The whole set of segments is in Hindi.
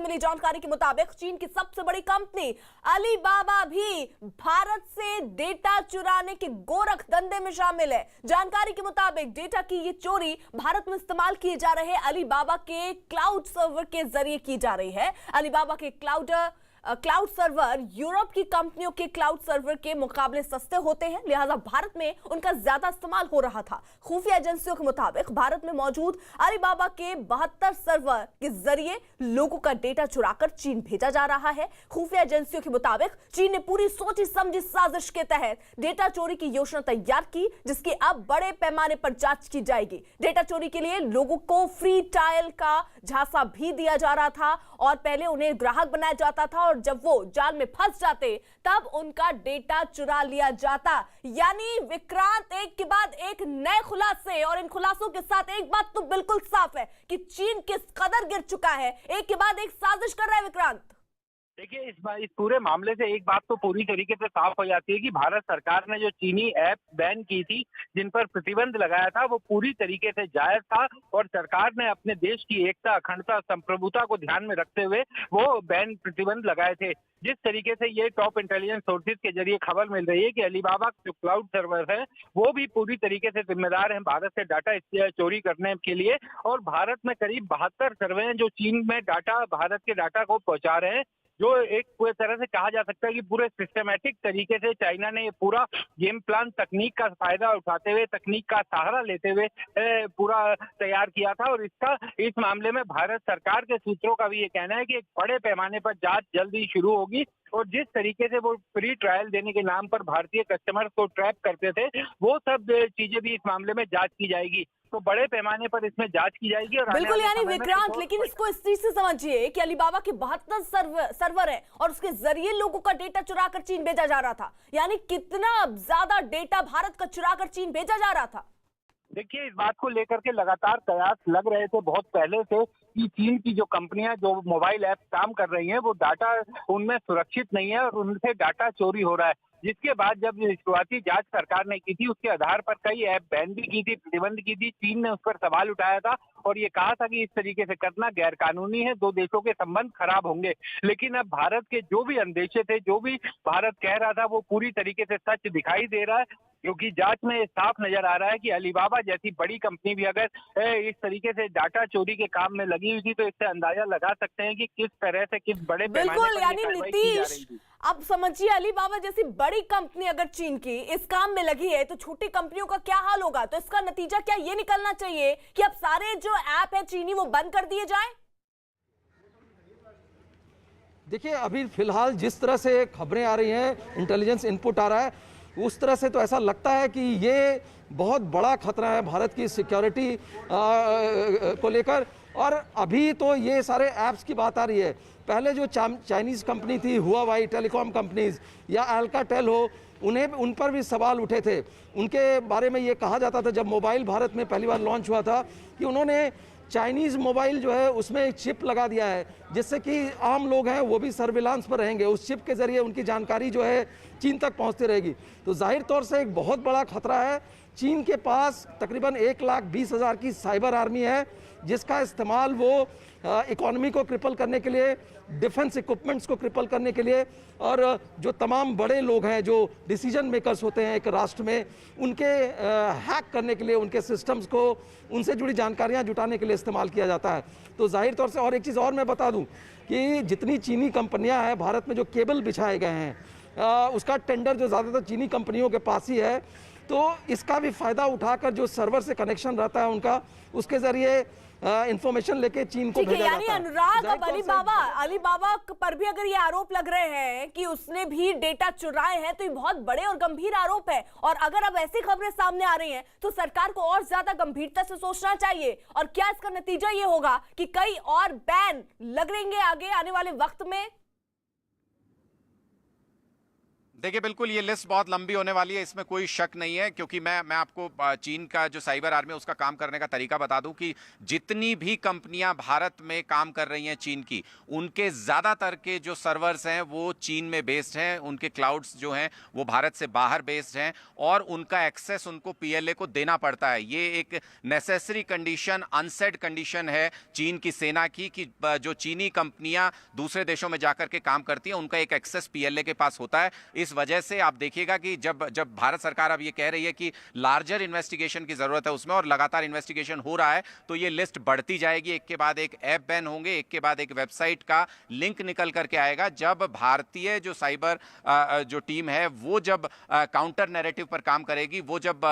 मिली जानकारी के मुताबिक चीन की सबसे बड़ी कंपनी अलीबाबा भी भारत से डेटा चुराने के गोरख धंधे में शामिल है। जानकारी के मुताबिक डेटा की ये चोरी भारत में इस्तेमाल किए जा रहे अलीबाबा के क्लाउड सर्वर के जरिए की जा रही है। अलीबाबा के क्लाउड सर्वर यूरोप की कंपनियों के क्लाउड सर्वर के मुकाबले सस्ते होते हैं, लिहाजा भारत में उनका ज्यादा इस्तेमाल हो रहा था। खुफिया एजेंसियों के मुताबिक भारत में मौजूद अलीबाबा के 72 सर्वर के जरिए लोगों का डेटा चुराकर चीन भेजा जा रहा है। खुफिया एजेंसियों के मुताबिक चीन ने पूरी सोची समझी साजिश के तहत डेटा चोरी की योजना तैयार की, जिसकी अब बड़े पैमाने पर जांच की जाएगी। डेटा चोरी के लिए लोगों को फ्री ट्रायल का झांसा भी दिया जा रहा था और पहले उन्हें ग्राहक बनाया जाता था और जब वो जाल में फंस जाते तब उनका डेटा चुरा लिया जाता। यानी विक्रांत, एक के बाद एक नए खुलासे, और इन खुलासों के साथ एक बात तो बिल्कुल साफ है कि चीन किस कदर गिर चुका है। एक के बाद एक साजिश कर रहा है विक्रांत। देखिए, इस पूरे मामले से एक बात तो पूरी तरीके से साफ हो जाती है कि भारत सरकार ने जो चीनी ऐप बैन की थी, जिन पर प्रतिबंध लगाया था, वो पूरी तरीके से जायज था और सरकार ने अपने देश की एकता, अखंडता, संप्रभुता को ध्यान में रखते हुए वो बैन प्रतिबंध लगाए थे। जिस तरीके से ये टॉप इंटेलिजेंस सोर्सेज के जरिए खबर मिल रही है कि अलीबाबा जो क्लाउड सर्वर है वो भी पूरी तरीके से जिम्मेदार हैं भारत से डाटा चोरी करने के लिए, और भारत में करीब 72 सर्वे हैं जो चीन में भारत के डाटा को पहुंचा रहे हैं, जो एक पूरी तरह से कहा जा सकता है कि पूरे सिस्टमैटिक तरीके से चाइना ने पूरा गेम प्लान तकनीक का फायदा उठाते हुए, तकनीक का सहारा लेते हुए पूरा तैयार किया था। और इस मामले में भारत सरकार के सूत्रों का भी ये कहना है कि एक बड़े पैमाने पर जांच जल्दी शुरू होगी और जिस तरीके से वो फ्री ट्रायल देने के नाम पर भारतीय कस्टमर्स को ट्रैप करते थे, वो सब चीजें भी इस मामले में जांच की जाएगी। तो बड़े पैमाने पर इसमें जांच की जाएगी। और बिल्कुल, यानी विक्रांत, लेकिन इसको इस चीज से समझिए कि अलीबाबा के 72 सर्वर है और उसके जरिए लोगों का डेटा चुराकर चीन भेजा जा रहा था। यानी कितना ज्यादा डेटा भारत का चुराकर चीन भेजा जा रहा था। देखिए, इस बात को लेकर के लगातार कयास लग रहे थे बहुत पहले से कि चीन की जो कंपनियां जो मोबाइल ऐप काम कर रही हैं वो डाटा उनमें सुरक्षित नहीं है और उनसे डाटा चोरी हो रहा है। जिसके बाद जब शुरुआती जांच सरकार ने की थी, उसके आधार पर कई ऐप बैन भी की थी, प्रतिबंध की थी। चीन ने उस पर सवाल उठाया था और ये कहा था कि इस तरीके से करना गैर कानूनी है, दो देशों के संबंध खराब होंगे। लेकिन अब भारत के जो भी अंदेशे थे, जो भी भारत कह रहा था, वो पूरी तरीके से सच दिखाई दे रहा है, क्योंकि जांच में साफ नजर आ रहा है कि अलीबाबा जैसी बड़ी कंपनी भी अगर इस तरीके से डाटा चोरी के काम में लगी हुई थी तो इससे अंदाजा लगा सकते हैं कि किस तरह से, किस बड़े पैमाने पर यानी नीतीश, अब समझिए अलीबाबा जैसी बड़ी कंपनी अगर चीन की इस काम में लगी है तो छोटी कंपनियों का क्या हाल होगा। तो इसका नतीजा क्या ये निकलना चाहिए कि अब सारे जो ऐप है चीनी वो बंद कर दिए जाएं? देखिए, अभी फिलहाल जिस तरह से खबरें आ रही हैं, इंटेलिजेंस इनपुट आ रहा है, उस तरह से तो ऐसा लगता है कि ये बहुत बड़ा खतरा है भारत की सिक्योरिटी को लेकर। और अभी तो ये सारे ऐप्स की बात आ रही है, पहले जो चाइनीज़ कंपनी थी हुआवाई टेलीकॉम कंपनीज या अल्काटेल हो, उन पर भी सवाल उठे थे। उनके बारे में ये कहा जाता था जब मोबाइल भारत में पहली बार लॉन्च हुआ था कि उन्होंने चाइनीज़ मोबाइल जो है उसमें एक चिप लगा दिया है जिससे कि आम लोग हैं वो भी सर्विलांस पर रहेंगे, उस चिप के ज़रिए उनकी जानकारी जो है चीन तक पहुंचती रहेगी। तो जाहिर तौर से एक बहुत बड़ा खतरा है। चीन के पास तकरीबन 1,20,000 की साइबर आर्मी है जिसका इस्तेमाल वो इकोनॉमी को क्रिपल करने के लिए, डिफेंस इक्विपमेंट्स को क्रिपल करने के लिए, और जो तमाम बड़े लोग हैं जो डिसीजन मेकर्स होते हैं एक राष्ट्र में, उनके हैक करने के लिए, उनके सिस्टम्स को, उनसे जुड़ी जानकारियां जुटाने के लिए इस्तेमाल किया जाता है। तो जाहिर तौर से, और एक चीज़ और मैं बता दूं कि जितनी चीनी कंपनियां हैं भारत में, जो केबल बिछाए गए हैं उसका टेंडर जो ज़्यादातर चीनी कंपनियों के पास ही है। तो इसका भी फ़ायदा उठाकर जो सर्वर से कनेक्शन रहता है उनका, उसके ज़रिए इंफॉर्मेशन लेके चीन को भेजा जाता है। यानी अनुराग, अब अलीबाबा पर भी अगर ये आरोप लग रहे हैं कि उसने भी डेटा चुराए हैं तो ये बहुत बड़े और गंभीर आरोप है। और अगर अब ऐसी खबरें सामने आ रही हैं तो सरकार को और ज्यादा गंभीरता से सोचना चाहिए। और क्या इसका नतीजा ये होगा कि कई और बैन लगेंगे आगे आने वाले वक्त में? देखिए, बिल्कुल ये लिस्ट बहुत लंबी होने वाली है, इसमें कोई शक नहीं है, क्योंकि मैं आपको चीन का जो साइबर आर्मी है उसका काम करने का तरीका बता दूं कि जितनी भी कंपनियां भारत में काम कर रही हैं चीन की, उनके ज़्यादातर के जो सर्वर्स हैं वो चीन में बेस्ड हैं, उनके क्लाउड्स जो हैं वो भारत से बाहर बेस्ड हैं और उनका एक्सेस उनको पीएलए को देना पड़ता है। ये एक नेसेसरी कंडीशन, अनसेड कंडीशन है चीन की सेना की कि जो चीनी कंपनियां दूसरे देशों में जाकर के काम करती हैं उनका एक एक्सेस पीएलए के पास होता है। इस वजह से आप देखिएगा कि जब भारत सरकार अब ये कह रही है कि लार्जर इन्वेस्टिगेशन की जरूरत है उसमें और लगातार इन्वेस्टिगेशन हो रहा है, तो ये लिस्ट बढ़ती जाएगी। एक के बाद एक ऐप बैन होंगे, एक के बाद एक वेबसाइट का लिंक निकल करके आएगा। जब भारतीय जो साइबर जो टीम है वो जब काउंटर नैरेटिव पर काम करेगी, वो जब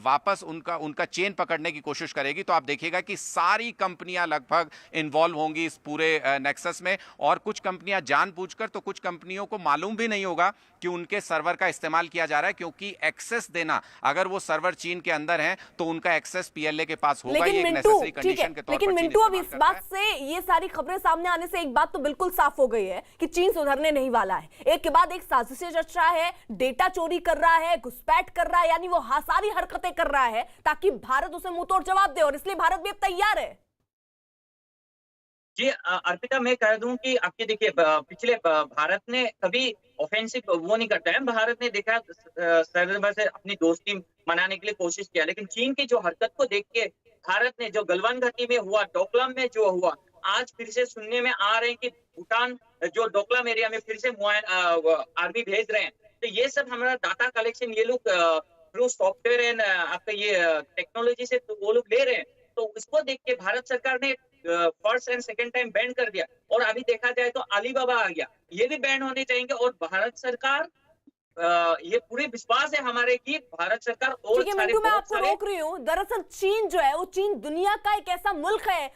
वापस उनका चेन पकड़ने की कोशिश करेगी, तो आप देखिएगा कि सारी कंपनियां लगभग इन्वॉल्व होंगी इस पूरे नेक्सस में। और कुछ कंपनियां जानबूझकर, तो कुछ कंपनियों को मालूम भी नहीं होगा कि उनके सर्वर का इस्तेमाल किया जा रहा है, क्योंकि एक्सेस देना, अगर वो सर्वर चीन के अंदर है तो उनका एक्सेस पीएलए के पास होगा। लेकिन ये एक मिंटू, नेसेसरी ठीक है, कंडीशन के तौर लेकिन पर चीन मिंटू अब इस्तेमाल इस करता बात है। से ये सारी खबरें सामने आने से एक बात तो बिल्कुल साफ हो गई है कि चीन सुधरने नहीं वाला है। एक के बाद एक साजिशें रच रहा है, डेटा चोरी कर रहा है, घुसपैठ कर रहा है, यानी वो सारी हरकतें कर रहा है ताकि भारत उसे मुंहतोड़ जवाब दे, और इसलिए भारत भी अब तैयार है। जी अर्पिता, मैं कह दूं कि आपके देखिए पिछले भारत ने कभी ऑफेंसिव वो नहीं करता है। भारत ने देखा सरहद से अपनी दोस्ती मनाने के लिए कोशिश किया, लेकिन चीन की जो हरकत को देख के भारत ने, जो गलवान घाटी में हुआ, डोकलाम में जो हुआ, आज फिर से सुनने में आ रहे हैं कि भूटान जो डोकलाम एरिया में फिर से आर्मी भेज रहे हैं। तो ये सब हमारा डाटा कलेक्शन ये लोग थ्रू सॉफ्टवेयर एंड आपका ये टेक्नोलॉजी से तो वो लोग ले रहे हैं। तो उसको देख के भारत सरकार ने first and second time ban कर दिया, और अभी देखा जाए तो अलीबाबा आ गया, ये भी बैन होने चाहिए। और भारत सरकार ये पूरे विश्वास है हमारे कि भारत सरकार और ठीक है मिंटू, मैं आपको रोक रही हूँ। दरअसल चीन जो है वो चीन दुनिया का एक ऐसा मुल्क है